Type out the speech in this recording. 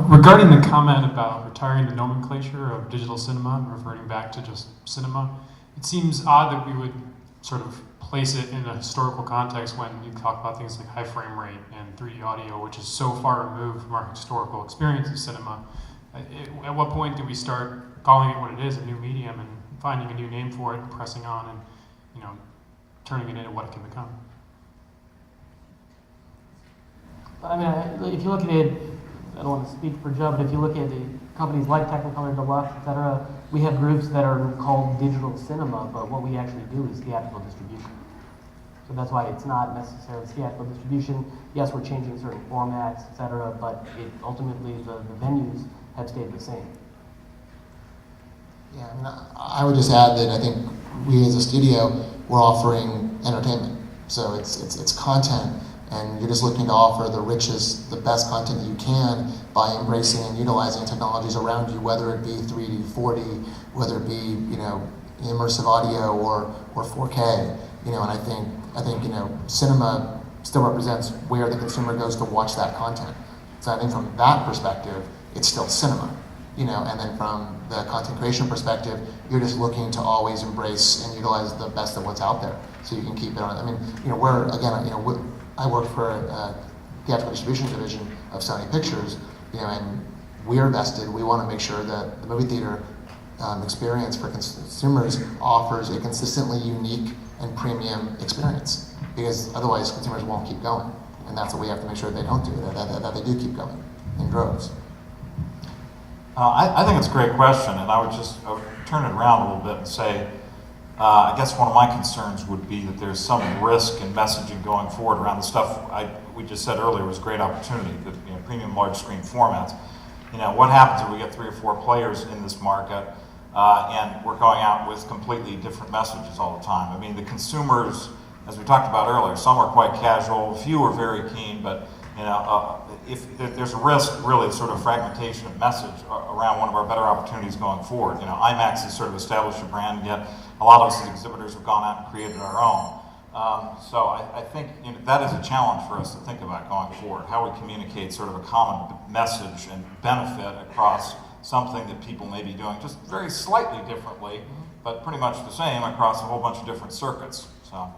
Regarding the comment about retiring the nomenclature of digital cinema and reverting back to just cinema, it seems odd that we would sort of place it in a historical context when you talk about things like high frame rate and 3D audio, which is so far removed from our historical experience of cinema. At what point do we start calling it what it is, a new medium, and finding a new name for it and pressing on and, you know, turning it into what it can become? I mean, if you look at it, I don't want to speak for Joe, but if you look at the companies like Technicolor Deluxe, et cetera, we have groups that are called digital cinema, but what we actually do is theatrical distribution. So that's why it's not necessarily theatrical distribution. Yes, we're changing certain formats, et cetera, but ultimately the venues have stayed the same. Yeah, I mean, I would just add that I think we as a studio, we're offering entertainment. So it's content, and you're just looking to offer the richest, the best content that you can by embracing and utilizing technologies around you, whether it be 3D, 4D, whether it be, you know, immersive audio or 4K. You know, and I think you know, cinema still represents where the consumer goes to watch that content. So I think from that perspective, it's still cinema. You know, and then from the content creation perspective, you're just looking to always embrace and utilize the best of what's out there, so you can keep it on. I mean, you know, I work for a theatrical distribution division of Sony Pictures, you know, and we're vested. We want to make sure that the movie theater experience for consumers offers a consistently unique and premium experience, because otherwise consumers won't keep going, and that's what we have to make sure they don't do, that they do keep going in droves. I think it's a great question, and I would turn it around a little bit and say, I guess one of my concerns would be that there's some risk in messaging going forward around the stuff we just said earlier was a great opportunity, the, you know, premium large screen formats. You know, what happens if we get 3 or 4 players in this market and we're going out with completely different messages all the time? I mean, the consumers, as we talked about earlier, some are quite casual, a few are very keen, but you know, if there's a risk, really, sort of fragmentation of message around one of our better opportunities going forward. You know, IMAX has sort of established a brand, yet a lot of us as exhibitors have gone out and created our own. So I think, you know, that is a challenge for us to think about going forward, how we communicate sort of a common message and benefit across something that people may be doing just very slightly differently, but pretty much the same across a whole bunch of different circuits. So.